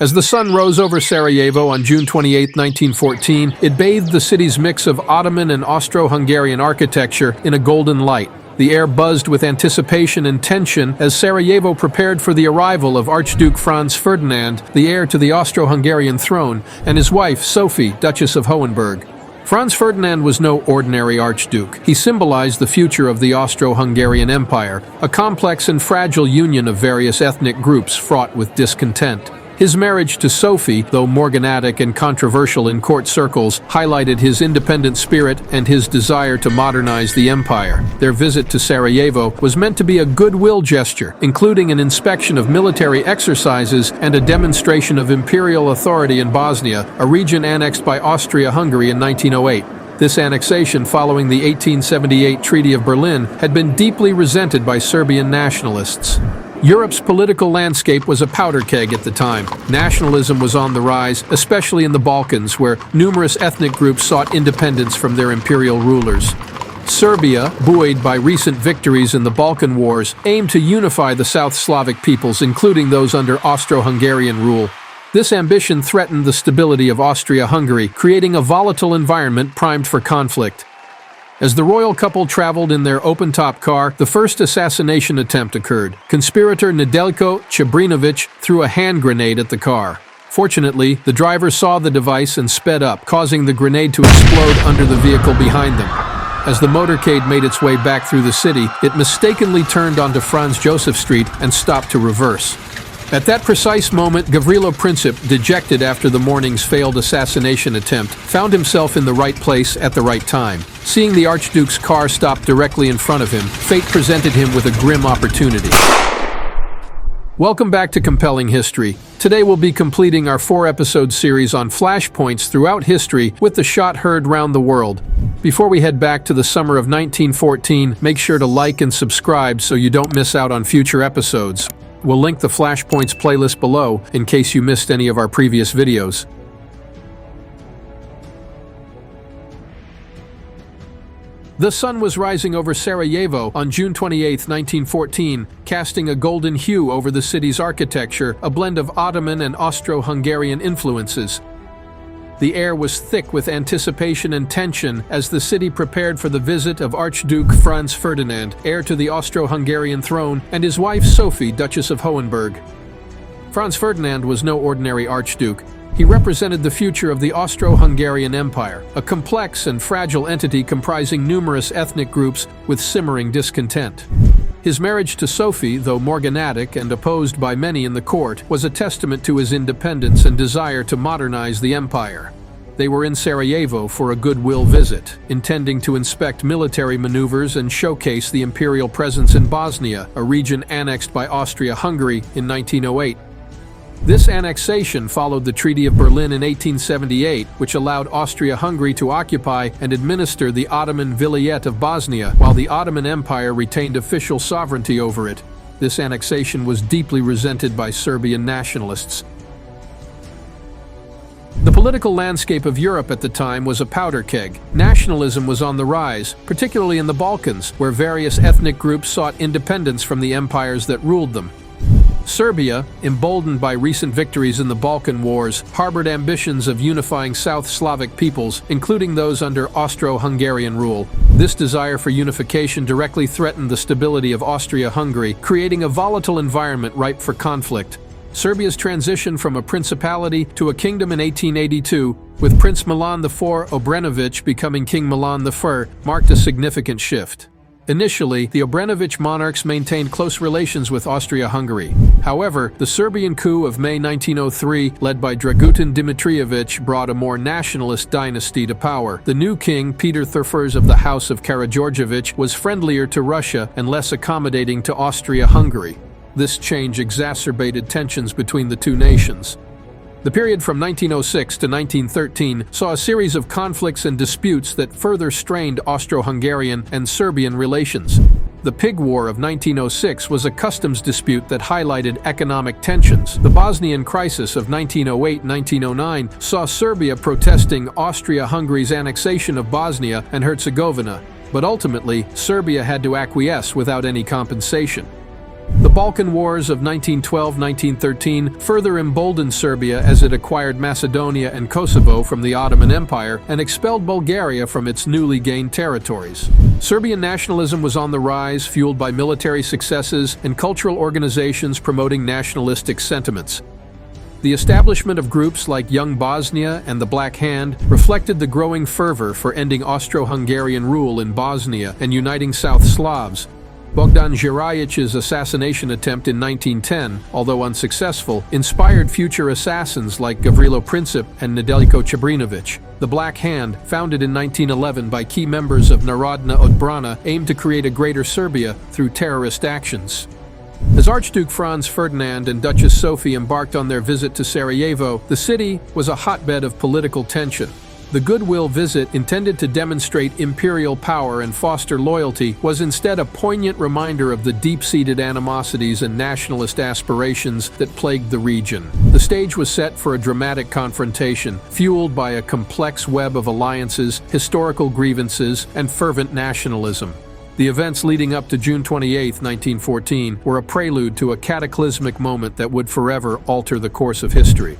As the sun rose over Sarajevo on June 28, 1914, it bathed the city's mix of Ottoman and Austro-Hungarian architecture in a golden light. The air buzzed with anticipation and tension as Sarajevo prepared for the arrival of Archduke Franz Ferdinand, the heir to the Austro-Hungarian throne, and his wife, Sophie, Duchess of Hohenberg. Franz Ferdinand was no ordinary archduke. He symbolized the future of the Austro-Hungarian Empire, a complex and fragile union of various ethnic groups fraught with discontent. His marriage to Sophie, though morganatic and controversial in court circles, highlighted his independent spirit and his desire to modernize the empire. Their visit to Sarajevo was meant to be a goodwill gesture, including an inspection of military exercises and a demonstration of imperial authority in Bosnia, a region annexed by Austria-Hungary in 1908. This annexation, following the 1878 Treaty of Berlin, had been deeply resented by Serbian nationalists. Europe's political landscape was a powder keg at the time. Nationalism was on the rise, especially in the Balkans, where numerous ethnic groups sought independence from their imperial rulers. Serbia, buoyed by recent victories in the Balkan Wars, aimed to unify the South Slavic peoples, including those under Austro-Hungarian rule. This ambition threatened the stability of Austria-Hungary, creating a volatile environment primed for conflict. As the royal couple traveled in their open-top car, the first assassination attempt occurred. Conspirator Nedeljko Čebrinović threw a hand grenade at the car. Fortunately, the driver saw the device and sped up, causing the grenade to explode under the vehicle behind them. As the motorcade made its way back through the city, it mistakenly turned onto Franz Joseph Street and stopped to reverse. At that precise moment, Gavrilo Princip, dejected after the morning's failed assassination attempt, found himself in the right place at the right time. Seeing the Archduke's car stop directly in front of him, fate presented him with a grim opportunity. Welcome back to Compelling History. Today we'll be completing our 4-episode series on flashpoints throughout history with the shot heard round the world. Before we head back to the summer of 1914, make sure to like and subscribe so you don't miss out on future episodes. We'll link the Flashpoints playlist below in case you missed any of our previous videos. The sun was rising over Sarajevo on June 28, 1914, casting a golden hue over the city's architecture, a blend of Ottoman and Austro-Hungarian influences. The air was thick with anticipation and tension as the city prepared for the visit of Archduke Franz Ferdinand, heir to the Austro-Hungarian throne, and his wife Sophie, Duchess of Hohenberg. Franz Ferdinand was no ordinary archduke. He represented the future of the Austro-Hungarian Empire, a complex and fragile entity comprising numerous ethnic groups with simmering discontent. His marriage to Sophie, though morganatic and opposed by many in the court, was a testament to his independence and desire to modernize the empire. They were in Sarajevo for a goodwill visit, intending to inspect military maneuvers and showcase the imperial presence in Bosnia, a region annexed by Austria-Hungary in 1908. This annexation followed the Treaty of Berlin in 1878, which allowed Austria-Hungary to occupy and administer the Ottoman Vilayet of Bosnia, while the Ottoman Empire retained official sovereignty over it. This annexation was deeply resented by Serbian nationalists. The political landscape of Europe at the time was a powder keg. Nationalism was on the rise, particularly in the Balkans, where various ethnic groups sought independence from the empires that ruled them. Serbia, emboldened by recent victories in the Balkan Wars, harbored ambitions of unifying South Slavic peoples, including those under Austro-Hungarian rule. This desire for unification directly threatened the stability of Austria-Hungary, creating a volatile environment ripe for conflict. Serbia's transition from a principality to a kingdom in 1882, with Prince Milan IV Obrenović becoming King Milan I, marked a significant shift. Initially, the Obrenović monarchs maintained close relations with Austria-Hungary. However, the Serbian coup of May 1903, led by Dragutin Dimitrijević, brought a more nationalist dynasty to power. The new king, Peter III of the House of Karađorđević, was friendlier to Russia and less accommodating to Austria-Hungary. This change exacerbated tensions between the two nations. The period from 1906 to 1913 saw a series of conflicts and disputes that further strained Austro-Hungarian and Serbian relations. The Pig War of 1906 was a customs dispute that highlighted economic tensions. The Bosnian crisis of 1908-1909 saw Serbia protesting Austria-Hungary's annexation of Bosnia and Herzegovina, but ultimately, Serbia had to acquiesce without any compensation. The Balkan Wars of 1912–1913 further emboldened Serbia as it acquired Macedonia and Kosovo from the Ottoman Empire and expelled Bulgaria from its newly gained territories. Serbian nationalism was on the rise, fueled by military successes and cultural organizations promoting nationalistic sentiments. The establishment of groups like Young Bosnia and the Black Hand reflected the growing fervor for ending Austro-Hungarian rule in Bosnia and uniting South Slavs. Bogdan Jerajić's assassination attempt in 1910, although unsuccessful, inspired future assassins like Gavrilo Princip and Nedeljko Čebrinović. The Black Hand, founded in 1911 by key members of Narodna Odbrana, aimed to create a greater Serbia through terrorist actions. As Archduke Franz Ferdinand and Duchess Sophie embarked on their visit to Sarajevo, the city was a hotbed of political tension. The goodwill visit, intended to demonstrate imperial power and foster loyalty, was instead a poignant reminder of the deep-seated animosities and nationalist aspirations that plagued the region. The stage was set for a dramatic confrontation, fueled by a complex web of alliances, historical grievances, and fervent nationalism. The events leading up to June 28, 1914, were a prelude to a cataclysmic moment that would forever alter the course of history.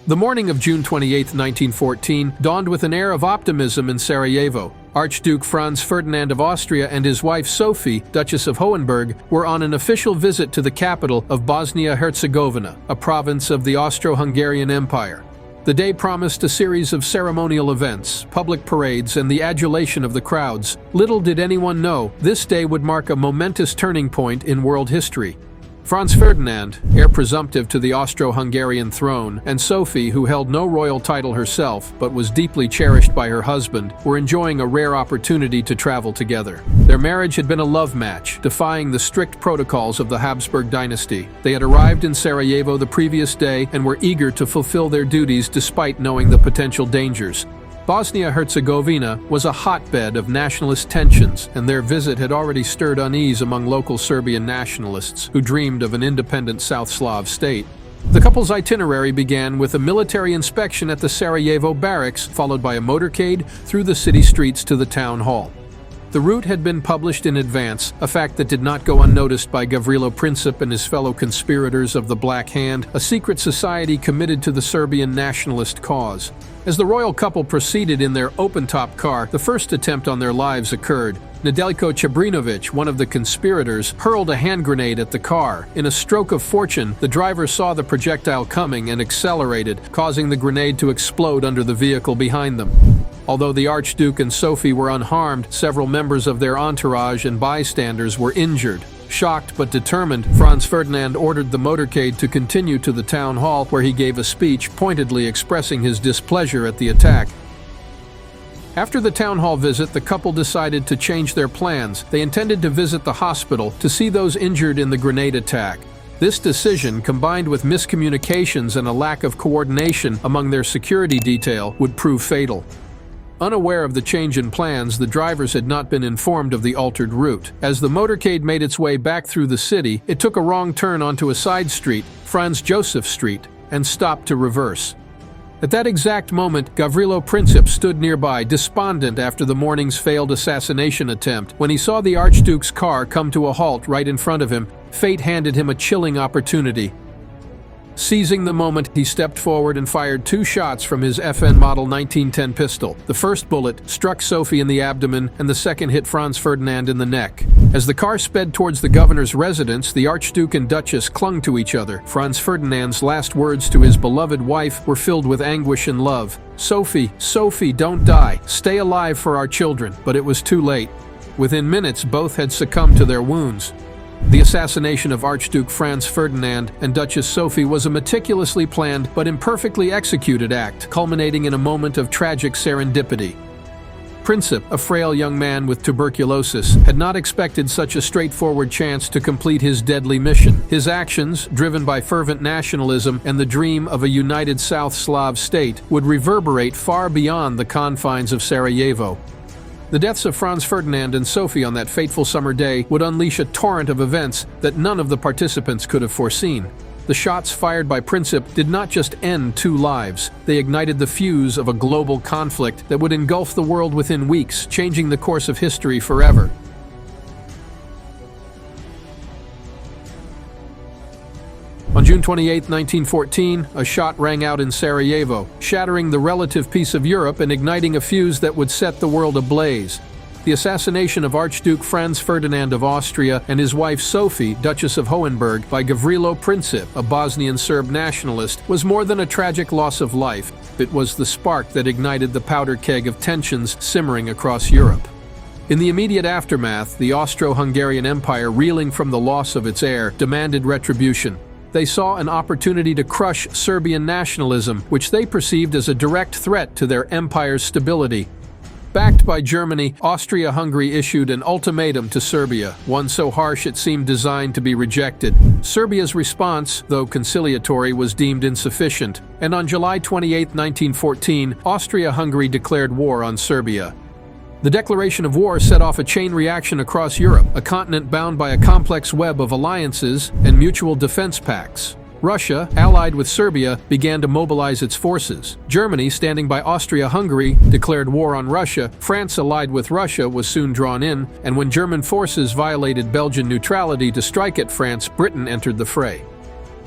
The morning of June 28, 1914, dawned with an air of optimism in Sarajevo. Archduke Franz Ferdinand of Austria and his wife Sophie, Duchess of Hohenberg, were on an official visit to the capital of Bosnia-Herzegovina, a province of the Austro-Hungarian Empire. The day promised a series of ceremonial events, public parades, and the adulation of the crowds. Little did anyone know, this day would mark a momentous turning point in world history. Franz Ferdinand, heir presumptive to the Austro-Hungarian throne, and Sophie, who held no royal title herself but was deeply cherished by her husband, were enjoying a rare opportunity to travel together. Their marriage had been a love match, defying the strict protocols of the Habsburg dynasty. They had arrived in Sarajevo the previous day and were eager to fulfill their duties despite knowing the potential dangers. Bosnia-Herzegovina was a hotbed of nationalist tensions, and their visit had already stirred unease among local Serbian nationalists who dreamed of an independent South Slav state. The couple's itinerary began with a military inspection at the Sarajevo barracks, followed by a motorcade through the city streets to the town hall. The route had been published in advance, a fact that did not go unnoticed by Gavrilo Princip and his fellow conspirators of the Black Hand, a secret society committed to the Serbian nationalist cause. As the royal couple proceeded in their open-top car, the first attempt on their lives occurred. Nedeljko Čebrinović, one of the conspirators, hurled a hand grenade at the car. In a stroke of fortune, the driver saw the projectile coming and accelerated, causing the grenade to explode under the vehicle behind them. Although the Archduke and Sophie were unharmed, several members of their entourage and bystanders were injured. Shocked but determined, Franz Ferdinand ordered the motorcade to continue to the town hall, where he gave a speech pointedly expressing his displeasure at the attack. After the town hall visit, the couple decided to change their plans. They intended to visit the hospital to see those injured in the grenade attack. This decision, combined with miscommunications and a lack of coordination among their security detail, would prove fatal. Unaware of the change in plans, the drivers had not been informed of the altered route. As the motorcade made its way back through the city, it took a wrong turn onto a side street, Franz Joseph Street, and stopped to reverse. At that exact moment, Gavrilo Princip stood nearby, despondent after the morning's failed assassination attempt. When he saw the Archduke's car come to a halt right in front of him, fate handed him a chilling opportunity. Seizing the moment, he stepped forward and fired 2 shots from his FN Model 1910 pistol. The first bullet struck Sophie in the abdomen, and the second hit Franz Ferdinand in the neck. As the car sped towards the governor's residence, the Archduke and Duchess clung to each other. Franz Ferdinand's last words to his beloved wife were filled with anguish and love. "Sophie, Sophie, don't die. Stay alive for our children." But it was too late. Within minutes, both had succumbed to their wounds. The assassination of Archduke Franz Ferdinand and Duchess Sophie was a meticulously planned but imperfectly executed act, culminating in a moment of tragic serendipity. Princip, a frail young man with tuberculosis, had not expected such a straightforward chance to complete his deadly mission. His actions, driven by fervent nationalism and the dream of a united South Slav state, would reverberate far beyond the confines of Sarajevo. The deaths of Franz Ferdinand and Sophie on that fateful summer day would unleash a torrent of events that none of the participants could have foreseen. The shots fired by Princip did not just end 2 lives, they ignited the fuse of a global conflict that would engulf the world within weeks, changing the course of history forever. On June 28, 1914, a shot rang out in Sarajevo, shattering the relative peace of Europe and igniting a fuse that would set the world ablaze. The assassination of Archduke Franz Ferdinand of Austria and his wife Sophie, Duchess of Hohenberg, by Gavrilo Princip, a Bosnian Serb nationalist, was more than a tragic loss of life. It was the spark that ignited the powder keg of tensions simmering across Europe. In the immediate aftermath, the Austro-Hungarian Empire, reeling from the loss of its heir, demanded retribution. They saw an opportunity to crush Serbian nationalism, which they perceived as a direct threat to their empire's stability. Backed by Germany, Austria-Hungary issued an ultimatum to Serbia, one so harsh it seemed designed to be rejected. Serbia's response, though conciliatory, was deemed insufficient, and on July 28, 1914, Austria-Hungary declared war on Serbia. The declaration of war set off a chain reaction across Europe, a continent bound by a complex web of alliances and mutual defense pacts. Russia, allied with Serbia, began to mobilize its forces. Germany, standing by Austria-Hungary, declared war on Russia. France, allied with Russia, was soon drawn in, and when German forces violated Belgian neutrality to strike at France, Britain entered the fray.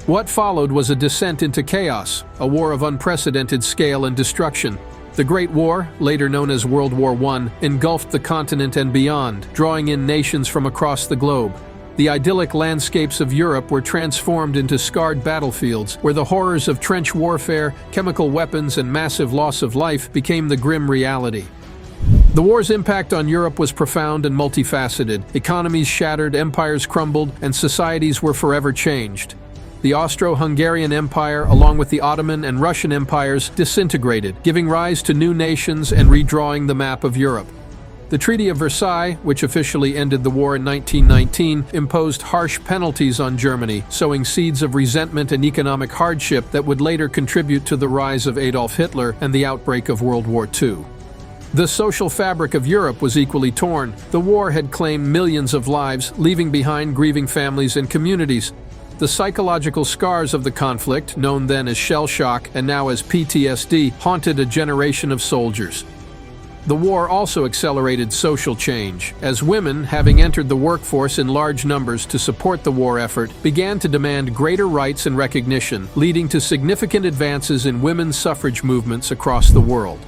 What followed was a descent into chaos, a war of unprecedented scale and destruction. The Great War, later known as World War I, engulfed the continent and beyond, drawing in nations from across the globe. The idyllic landscapes of Europe were transformed into scarred battlefields, where the horrors of trench warfare, chemical weapons, and massive loss of life became the grim reality. The war's impact on Europe was profound and multifaceted. Economies shattered, empires crumbled, and societies were forever changed. The Austro-Hungarian Empire, along with the Ottoman and Russian empires, disintegrated, giving rise to new nations and redrawing the map of Europe. The Treaty of Versailles, which officially ended the war in 1919, imposed harsh penalties on Germany, sowing seeds of resentment and economic hardship that would later contribute to the rise of Adolf Hitler and the outbreak of World War II. The social fabric of Europe was equally torn. The war had claimed millions of lives, leaving behind grieving families and communities. The psychological scars of the conflict, known then as shell shock and now as PTSD, haunted a generation of soldiers. The war also accelerated social change, as women, having entered the workforce in large numbers to support the war effort, began to demand greater rights and recognition, leading to significant advances in women's suffrage movements across the world.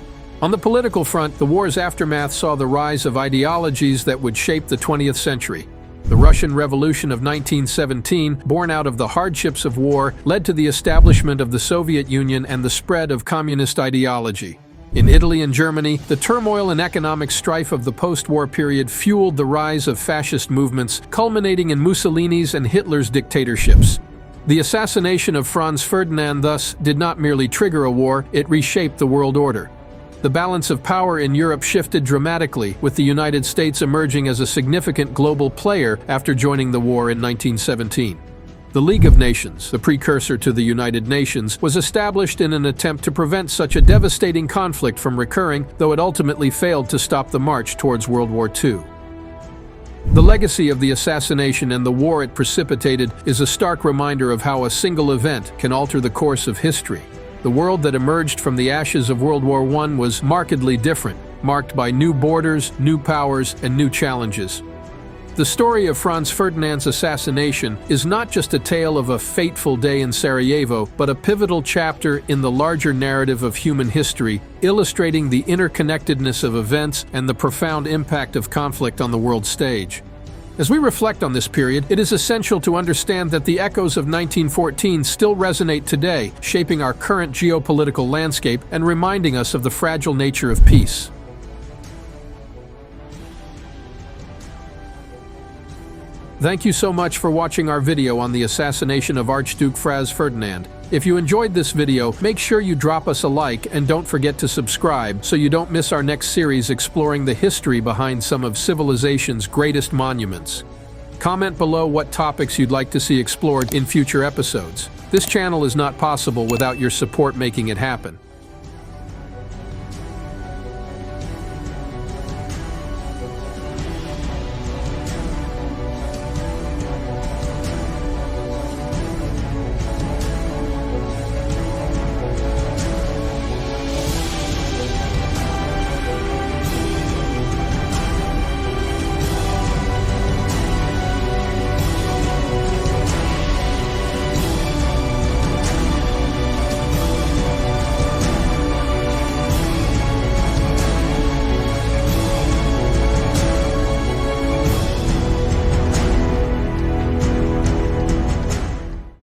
On the political front, the war's aftermath saw the rise of ideologies that would shape the 20th century. The Russian Revolution of 1917, born out of the hardships of war, led to the establishment of the Soviet Union and the spread of communist ideology. In Italy and Germany, the turmoil and economic strife of the post-war period fueled the rise of fascist movements, culminating in Mussolini's and Hitler's dictatorships. The assassination of Franz Ferdinand thus did not merely trigger a war, it reshaped the world order. The balance of power in Europe shifted dramatically, with the United States emerging as a significant global player after joining the war in 1917. The League of Nations, the precursor to the United Nations, was established in an attempt to prevent such a devastating conflict from recurring, though it ultimately failed to stop the march towards World War II. The legacy of the assassination and the war it precipitated is a stark reminder of how a single event can alter the course of history. The world that emerged from the ashes of World War I was markedly different, marked by new borders, new powers, and new challenges. The story of Franz Ferdinand's assassination is not just a tale of a fateful day in Sarajevo, but a pivotal chapter in the larger narrative of human history, illustrating the interconnectedness of events and the profound impact of conflict on the world stage. As we reflect on this period, it is essential to understand that the echoes of 1914 still resonate today, shaping our current geopolitical landscape and reminding us of the fragile nature of peace. Thank you so much for watching our video on the assassination of Archduke Franz Ferdinand. If you enjoyed this video, make sure you drop us a like and don't forget to subscribe so you don't miss our next series exploring the history behind some of civilization's greatest monuments. Comment below what topics you'd like to see explored in future episodes. This channel is not possible without your support making it happen.